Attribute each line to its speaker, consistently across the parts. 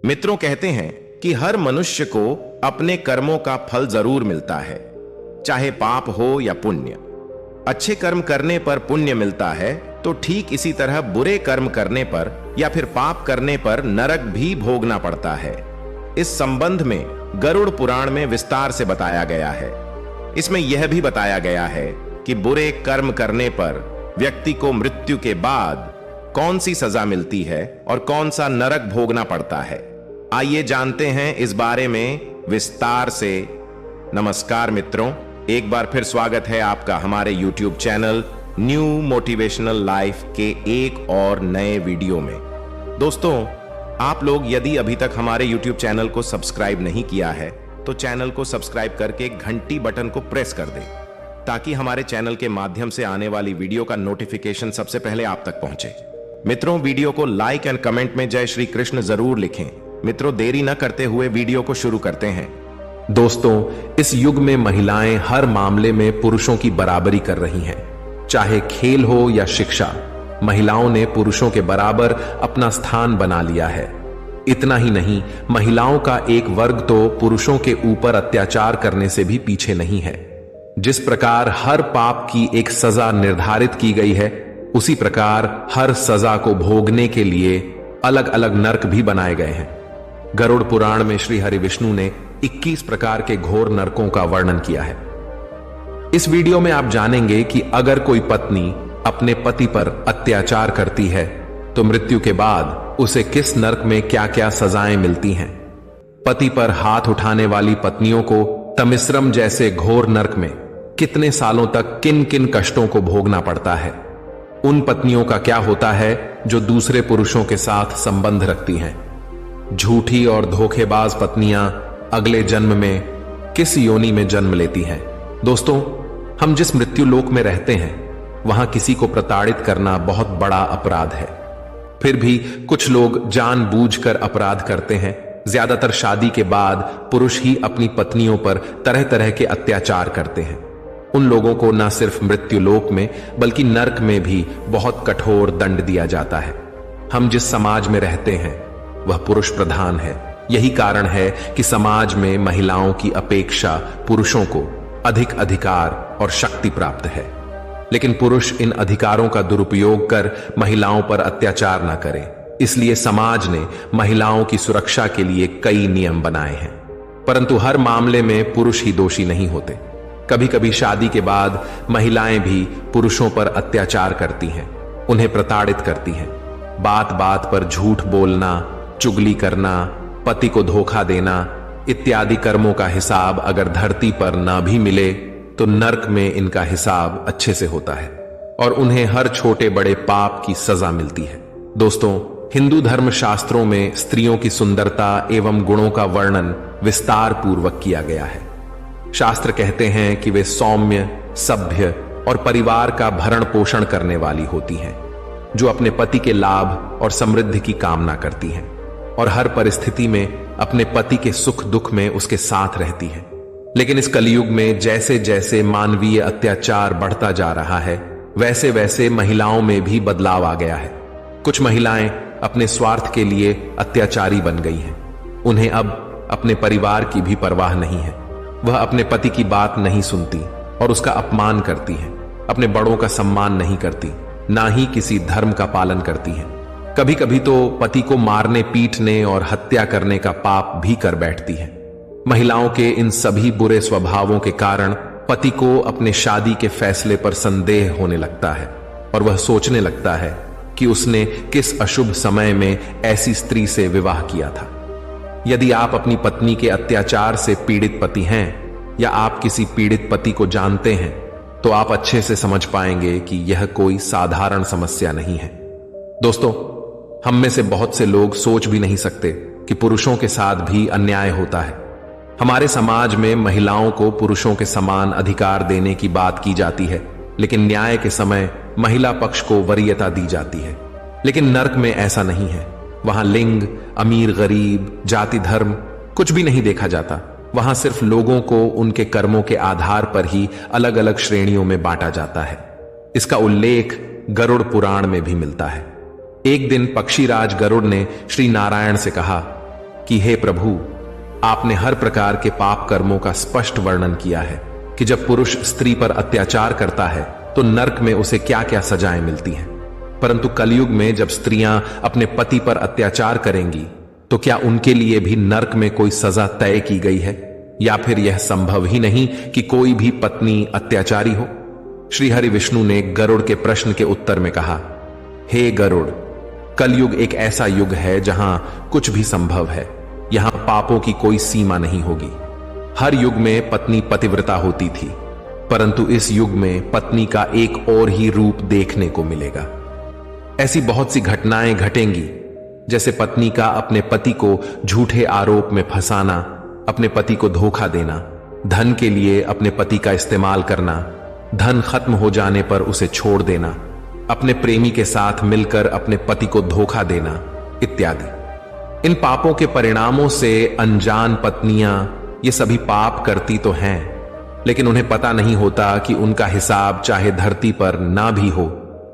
Speaker 1: मित्रों, कहते हैं कि हर मनुष्य को अपने कर्मों का फल जरूर मिलता है, चाहे पाप हो या पुण्य। अच्छे कर्म करने पर पुण्य मिलता है, तो ठीक इसी तरह बुरे कर्म करने पर या फिर पाप करने पर नरक भी भोगना पड़ता है। इस संबंध में गरुड़ पुराण में विस्तार से बताया गया है। इसमें यह भी बताया गया है कि बुरे कर्म करने पर व्यक्ति को मृत्यु के बाद कौन सी सजा मिलती है और कौन सा नरक भोगना पड़ता है। आइए जानते हैं इस बारे में विस्तार से। नमस्कार मित्रों, एक बार फिर स्वागत है आपका हमारे YouTube channel new motivational life के एक और नए वीडियो में। दोस्तों, आप लोग यदि अभी तक हमारे YouTube चैनल को सब्सक्राइब नहीं किया है तो चैनल को सब्सक्राइब करके घंटी बटन को प्रेस कर दें, ताकि हमारे चैनल के माध्यम से आने वाली वीडियो का नोटिफिकेशन सबसे पहले आप तक पहुंचे। मित्रों, वीडियो को लाइक एंड कमेंट में जय श्री कृष्ण जरूर लिखें। मित्रों, देरी न करते हुए वीडियो को शुरू करते हैं।
Speaker 2: दोस्तों, इस युग में महिलाएं हर मामले में पुरुषों की बराबरी कर रही हैं। चाहे खेल हो या शिक्षा, महिलाओं ने पुरुषों के बराबर अपना स्थान बना लिया है। इतना ही नहीं, महिलाओं का एक वर्ग तो पुरुषों के ऊपर अत्याचार करने से भी पीछे नहीं है। जिस प्रकार हर पाप की एक सजा निर्धारित की गई है, उसी प्रकार हर सजा को भोगने के लिए अलग अलग नरक भी बनाए गए हैं। गरुड़ पुराण में श्री हरि विष्णु ने 21 प्रकार के घोर नरकों का वर्णन किया है। इस वीडियो में आप जानेंगे कि अगर कोई पत्नी अपने पति पर अत्याचार करती है तो मृत्यु के बाद उसे किस नरक में क्या क्या सजाएं मिलती हैं। पति पर हाथ उठाने वाली पत्नियों को तमिश्रम जैसे घोर नरक में कितने सालों तक किन किन कष्टों को भोगना पड़ता है। उन पत्नियों का क्या होता है जो दूसरे पुरुषों के साथ संबंध रखती हैं। झूठी और धोखेबाज पत्नियां अगले जन्म में किस योनि में जन्म लेती हैं। दोस्तों, हम जिस मृत्यु लोक में रहते हैं वहां किसी को प्रताड़ित करना बहुत बड़ा अपराध है। फिर भी कुछ लोग जानबूझकर अपराध करते हैं। ज्यादातर शादी के बाद पुरुष ही अपनी पत्नियों पर तरह तरह के अत्याचार करते हैं। उन लोगों को न सिर्फ मृत्यु लोक में बल्कि नरक में भी बहुत कठोर दंड दिया जाता है। हम जिस समाज में रहते हैं वह पुरुष प्रधान है। यही कारण है कि समाज में महिलाओं की अपेक्षा पुरुषों को अधिक अधिकार और शक्ति प्राप्त है। लेकिन पुरुष इन अधिकारों का दुरुपयोग कर महिलाओं पर अत्याचार न करें, इसलिए समाज ने महिलाओं की सुरक्षा के लिए कई नियम बनाए हैं। परंतु हर मामले में पुरुष ही दोषी नहीं होते। कभी कभी शादी के बाद महिलाएं भी पुरुषों पर अत्याचार करती हैं, उन्हें प्रताड़ित करती हैं। बात बात पर झूठ बोलना, चुगली करना, पति को धोखा देना इत्यादि कर्मों का हिसाब अगर धरती पर ना भी मिले तो नरक में इनका हिसाब अच्छे से होता है और उन्हें हर छोटे बड़े पाप की सजा मिलती है। दोस्तों, हिंदू धर्म शास्त्रों में स्त्रियों की सुंदरता एवं गुणों का वर्णन विस्तार पूर्वक किया गया है। शास्त्र कहते हैं कि वे सौम्य, सभ्य और परिवार का भरण पोषण करने वाली होती हैं, जो अपने पति के लाभ और समृद्धि की कामना करती हैं और हर परिस्थिति में अपने पति के सुख दुख में उसके साथ रहती हैं। लेकिन इस कलयुग में जैसे जैसे मानवीय अत्याचार बढ़ता जा रहा है, वैसे वैसे महिलाओं में भी बदलाव आ गया है। कुछ महिलाएं अपने स्वार्थ के लिए अत्याचारी बन गई हैं। उन्हें अब अपने परिवार की भी परवाह नहीं है। वह अपने पति की बात नहीं सुनती और उसका अपमान करती हैं। अपने बड़ों का सम्मान नहीं करती, ना ही किसी धर्म का पालन करती हैं। कभी कभी तो पति को मारने, पीटने और हत्या करने का पाप भी कर बैठती हैं। महिलाओं के इन सभी बुरे स्वभावों के कारण पति को अपने शादी के फैसले पर संदेह होने लगता है और वह सोचने लगता है कि उसने किस अशुभ समय में ऐसी स्त्री से विवाह किया था। यदि आप अपनी पत्नी के अत्याचार से पीड़ित पति हैं या आप किसी पीड़ित पति को जानते हैं तो आप अच्छे से समझ पाएंगे कि यह कोई साधारण समस्या नहीं है। दोस्तों, हम में से बहुत से लोग सोच भी नहीं सकते कि पुरुषों के साथ भी अन्याय होता है। हमारे समाज में महिलाओं को पुरुषों के समान अधिकार देने की बात की जाती है, लेकिन न्याय के समय महिला पक्ष को वरीयता दी जाती है। लेकिन नरक में ऐसा नहीं है। वहां लिंग, अमीर गरीब, जाति धर्म कुछ भी नहीं देखा जाता। वहां सिर्फ लोगों को उनके कर्मों के आधार पर ही अलग अलग श्रेणियों में बांटा जाता है। इसका उल्लेख गरुड़ पुराण में भी मिलता है। एक दिन पक्षीराज गरुड़ ने श्री नारायण से कहा, कि हे प्रभु, आपने हर प्रकार के पाप कर्मों का स्पष्ट वर्णन किया है कि जब पुरुष स्त्री पर अत्याचार करता है तो नरक में उसे क्या क्या सजाएं मिलती हैं। परंतु कलयुग में जब स्त्रियां अपने पति पर अत्याचार करेंगी तो क्या उनके लिए भी नरक में कोई सजा तय की गई है, या फिर यह संभव ही नहीं कि कोई भी पत्नी अत्याचारी हो? श्री हरि विष्णु ने गरुड़ के प्रश्न के उत्तर में कहा, हे गरुड़, कलयुग एक ऐसा युग है जहां कुछ भी संभव है। यहां पापों की कोई सीमा नहीं होगी। हर युग में पत्नी पतिव्रता होती थी, परंतु इस युग में पत्नी का एक और ही रूप देखने को मिलेगा। ऐसी बहुत सी घटनाएं घटेंगी, जैसे पत्नी का अपने पति को झूठे आरोप में फंसाना, अपने पति को धोखा देना, धन के लिए अपने पति का इस्तेमाल करना, धन खत्म हो जाने पर उसे छोड़ देना, अपने प्रेमी के साथ मिलकर अपने पति को धोखा देना इत्यादि। इन पापों के परिणामों से अनजान पत्नियां ये सभी पाप करती तो हैं, लेकिन उन्हें पता नहीं होता कि उनका हिसाब चाहे धरती पर ना भी हो,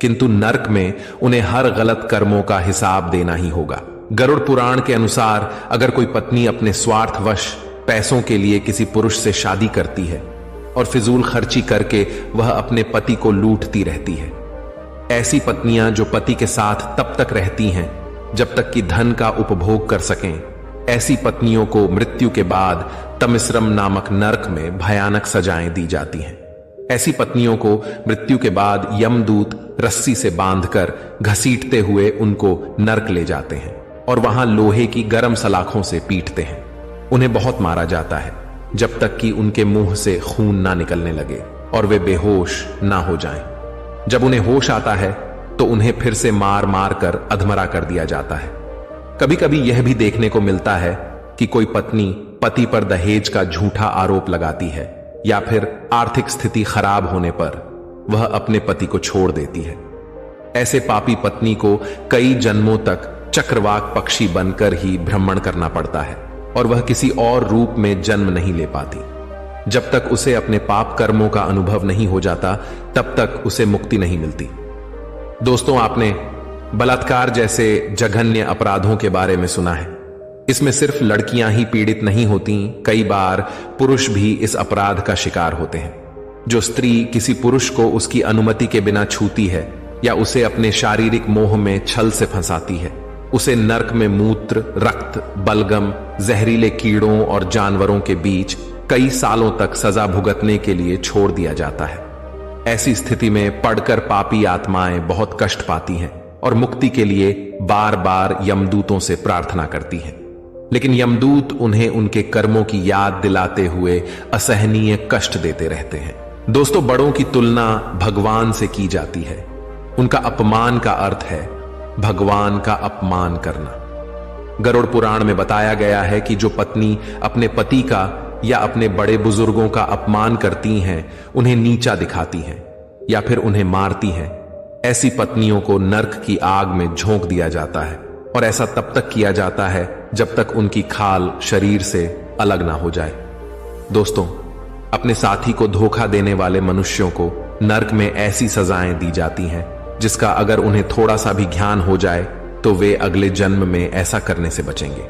Speaker 2: किंतु नरक में उन्हें हर गलत कर्मों का हिसाब देना ही होगा। गरुड़ पुराण के अनुसार अगर कोई पत्नी अपने स्वार्थवश पैसों के लिए किसी पुरुष से शादी करती है और फिजूल खर्ची करके वह अपने पति को लूटती रहती है, ऐसी पत्नियां जो पति के साथ तब तक रहती हैं जब तक कि धन का उपभोग कर सकें, ऐसी पत्नियों को मृत्यु के बाद तमिश्रम नामक नरक में भयानक सजाएं दी जाती हैं। ऐसी पत्नियों को मृत्यु के बाद यमदूत रस्सी से बांधकर घसीटते हुए उनको नरक ले जाते हैं और वहां लोहे की गर्म सलाखों से पीटते हैं। उन्हें बहुत मारा जाता है जब तक कि उनके मुंह से खून ना निकलने लगे और वे बेहोश ना हो जाएं। जब उन्हें होश आता है तो उन्हें फिर से मार मार कर अधमरा कर दिया जाता है। कभी कभी यह भी देखने को मिलता है कि कोई पत्नी पति पर दहेज का झूठा आरोप लगाती है या फिर आर्थिक स्थिति खराब होने पर वह अपने पति को छोड़ देती है। ऐसे पापी पत्नी को कई जन्मों तक चक्रवाक पक्षी बनकर ही भ्रमण करना पड़ता है और वह किसी और रूप में जन्म नहीं ले पाती। जब तक उसे अपने पाप कर्मों का अनुभव नहीं हो जाता तब तक उसे मुक्ति नहीं मिलती। दोस्तों, आपने बलात्कार जैसे जघन्य अपराधों के बारे में सुना है। इसमें सिर्फ लड़कियां ही पीड़ित नहीं होती, कई बार पुरुष भी इस अपराध का शिकार होते हैं। जो स्त्री किसी पुरुष को उसकी अनुमति के बिना छूती है या उसे अपने शारीरिक मोह में छल से फंसाती है, उसे नरक में मूत्र, रक्त, बलगम, जहरीले कीड़ों और जानवरों के बीच कई सालों तक सजा भुगतने के लिए छोड़ दिया जाता है। ऐसी स्थिति में पड़कर पापी आत्माएं बहुत कष्ट पाती हैं और मुक्ति के लिए बार बार यमदूतों से प्रार्थना करती हैं, लेकिन यमदूत उन्हें उनके कर्मों की याद दिलाते हुए असहनीय कष्ट देते रहते हैं। दोस्तों, बड़ों की तुलना भगवान से की जाती है। उनका अपमान का अर्थ है भगवान का अपमान करना। गरुड़ पुराण में बताया गया है कि जो पत्नी अपने पति का या अपने बड़े बुजुर्गों का अपमान करती हैं, उन्हें नीचा दिखाती हैं या फिर उन्हें मारती हैं, ऐसी पत्नियों को नरक की आग में झोंक दिया जाता है और ऐसा तब तक किया जाता है जब तक उनकी खाल शरीर से अलग ना हो जाए। दोस्तों, अपने साथी को धोखा देने वाले मनुष्यों को नरक में ऐसी सजाएं दी जाती हैं जिसका अगर उन्हें थोड़ा सा भी ज्ञान हो जाए तो वे अगले जन्म में ऐसा करने से बचेंगे।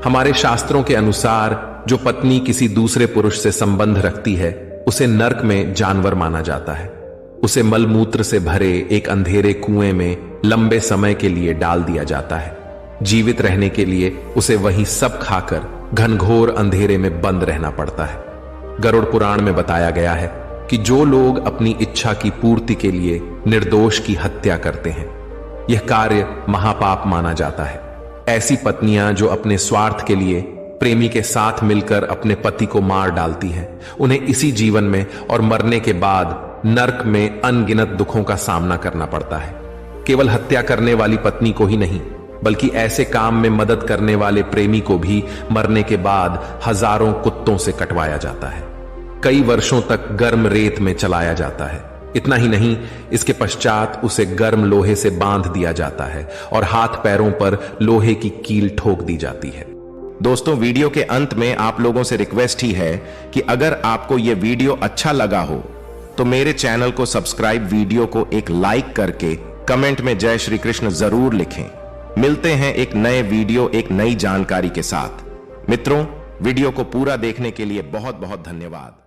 Speaker 2: हमारे शास्त्रों के अनुसार जो पत्नी किसी दूसरे पुरुष से संबंध रखती है उसे नरक में जानवर माना जाता है। उसे मलमूत्र से भरे एक अंधेरे कुएं में लंबे समय के लिए डाल दिया जाता है। जीवित रहने के लिए उसे वहीं सब खाकर घनघोर अंधेरे में बंद रहना पड़ता है। गरुड़ पुराण में बताया गया है कि जो लोग अपनी इच्छा की पूर्ति के लिए निर्दोष की हत्या करते हैं, यह कार्य महापाप माना जाता है। ऐसी पत्नियां जो अपने स्वार्थ के लिए प्रेमी के साथ मिलकर अपने पति को मार डालती हैं, उन्हें इसी जीवन में और मरने के बाद नरक में अनगिनत दुखों का सामना करना पड़ता है। केवल हत्या करने वाली पत्नी को ही नहीं, बल्कि ऐसे काम में मदद करने वाले प्रेमी को भी मरने के बाद हजारों कुत्तों से कटवाया जाता है। कई वर्षों तक गर्म रेत में चलाया जाता है। इतना ही नहीं, इसके पश्चात उसे गर्म लोहे से बांध दिया जाता है और हाथ पैरों पर लोहे की कील ठोक दी जाती है।
Speaker 1: दोस्तों, वीडियो के अंत में आप लोगों से रिक्वेस्ट ही है कि अगर आपको यह वीडियो अच्छा लगा हो तो मेरे चैनल को सब्सक्राइब, वीडियो को एक लाइक करके कमेंट में जय श्री कृष्ण जरूर लिखें। मिलते हैं एक नए वीडियो, एक नई जानकारी के साथ। मित्रों, वीडियो को पूरा देखने के लिए बहुत बहुत धन्यवाद।